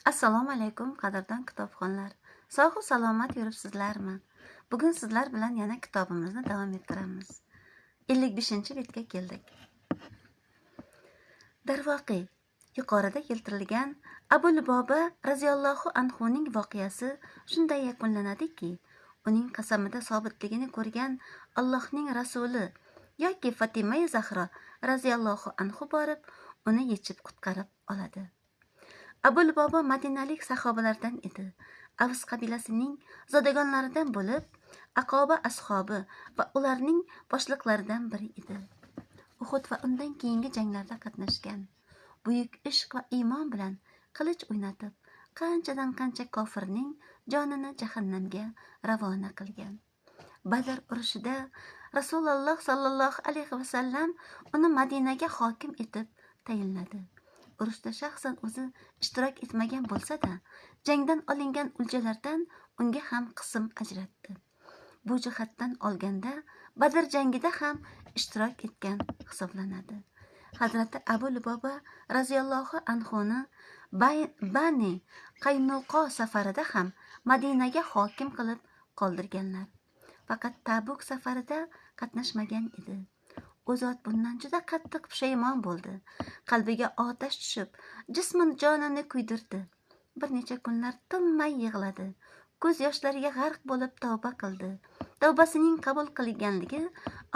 Assalomu alaykum qadrdon kitobxonlar. Sog' salomat yuribsizlarmi? Bugun sizlar bilan yana kitobimizni davom ettiramiz. 55-betga keldik. Darvoqe, yuqorida keltirilgan Abu Luboba radhiyallohu anhuning voqeasi shunday yakunlanadiki, uning qasamida sobitligini ko'rgan Allohning rasuli yoki Fatima Zahra radhiyallohu anhu borib, uni yechib qutqarib oladi. Abu Luboba madinalik sahobalardan edi. Avs qabilasining zodagonlaridan bo'lib, Aqoba ashobi va ularning boshliqlaridan biri edi. Uhud va undan keyingi janglarda qatnashgan. Buyuk ishq va iymon bilan qilich o'ynatib, qanchadan qancha kofirning jonini jahannamga ravona qilgan. Badr urushida Rasululloh sallallohu alayhi vasallam uni Madinaga hokim etib tayinladi. Urushda shaxsan o'zi ishtirok etmagan bo'lsa-da, jangdan olingan o'ljalardan unga ham qism ajratdi. Bu jihatdan olganda Badr jangida ham ishtirok etgan hisoblanadi. Hazrati Abu Luboba radhiyallohu anhuni Bani Qaynuqo safarida ham Madinaga hokim qilib qoldirganlar. Faqat Tabuk safarida qatnashmagan edi. U zot bundan juda qattiq pushaymon bo'ldi. Qalbiga otash tushib, jismin jonini kuydirdi. Bir necha kunlar tinmay yig'ladi. Ko'z yoshlariga g'arq bo'lib tavba qildi. Tavbasining qabul qilinganligi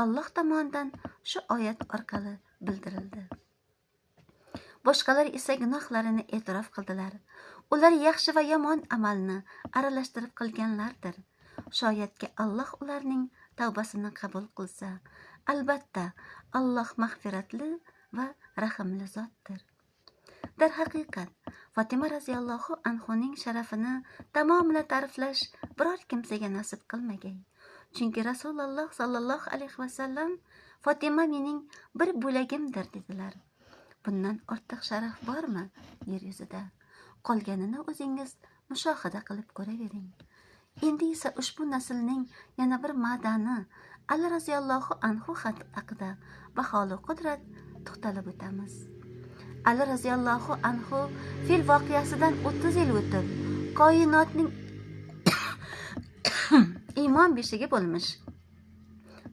Alloh tomonidan shu oyat orqali bildirildi. Boshqalar esa gunohlarini e'tirof qildilar. Ular yaxshi va yomon amalni aralashtirib qilganlardir. Shoyatki Alloh ularning tavbasini qabul qilsa, albatta Alloh mag'firatli va rahimli zotdir. Darhaqiqat, Fatima radhiyallohu anhuning sharafini tamomila ta'riflash biror kimsaga nasib qilmagay. Chunki Rasululloh sallallohu alayhi vasallam Fatima mening bir bo'lagimdir dedilar. Bundan ortiq sharaf bormi yer yuzida? Qolganini o'zingiz mushohada qilib ko'ravering. Endi esa ushbu naslning yana bir ma'dani Ali radhiyallohu anhu haqida baholi qudrat to'xtalib o'tamiz. Ali radhiyallohu anhu fil voqeasidan 30 yil o'tib, koinotning iymon beshigi bo'lmish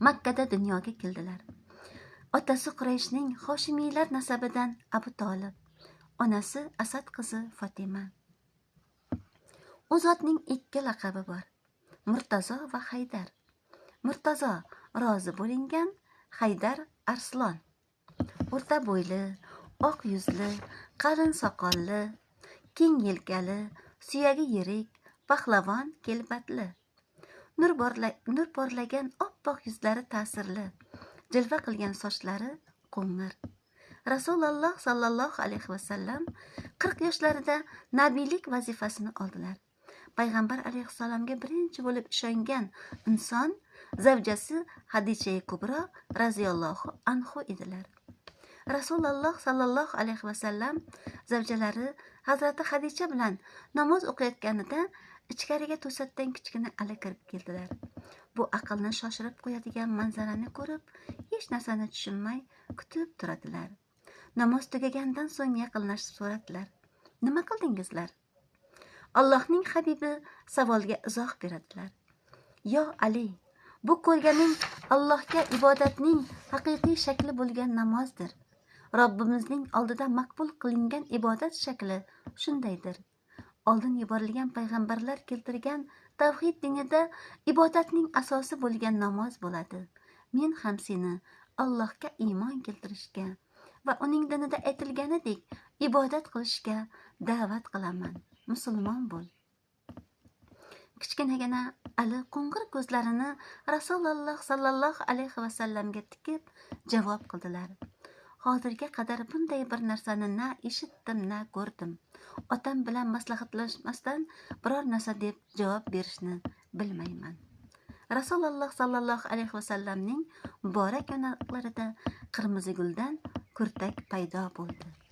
Makkada dunyoga keldilar. Otasi Qurayshning Hoshimiylar nasabidan Abu Talib, onasi Asad qizi Fatima. U zotning ikki laqabi bor: Murtazo va Haydar. Murtazo rozi bo'lingan, Haydar Arslon. O'rta bo'yli, oq yuzli, qalin soqolli, keng yelkali, suyagi yirik, pahlavon kelbatli. Nur porlagan oppoq yuzlari ta'sirli, jilva qilgan sochlari qo'ng'ir. Rasululloh sallallohu alayhi vasallam 40 yoshlarida nabiylik vazifasini oldilar. Payg'ambar alayhissalomga birinchi bo'lib ishongan inson zavjasi Hadicha Kubro radhiyallohu anhu edilar. Rasululloh sallallohu alayhi vasallam zavjalari Hazrati Hadicha bilan namoz o'qiyotganida ichkariga to'satdan kichkina Ali kirib keldilar. Bu aqlni shoshirib qo'yadigan manzarani ko'rib, hech narsani tushunmay kutib turadilar. Namoz tugagandan so'ng yaqinlashib so'radilar: "Nima qildingizlar?" Allohning habibi savolga izoh beradilar: "Yo Ali, bu ko'rganing Allohga ibodatning haqiqiy shakli bo'lgan namozdir. Robbimizning oldida maqbul qilingan ibodat shakli shundaydir. Oldin yuborilgan payg'ambarlar keltirgan tavhid dinida ibodatning asosi bo'lgan namoz bo'ladi. Men ham seni Allohga iymon keltirishga va uning dinida aytilganidek ibodat qilishga da'vat qilaman. Musulmon bo'l." Kichkinagina Ali qo'ng'ir ko'zlarini Rasululloh sallallohu alayhi vasallamga tikib javob qildilar: "Hozirga qadar bunday bir narsani na eshitdim, na ko'rdim. Otam bilan maslahatlashmasdan biror narsa deb javob berishni bilmayman." Rasululloh sallallohu alayhi vasallamning muborak yonoqlarida qirmizi guldan kurtak paydo bo'ldi.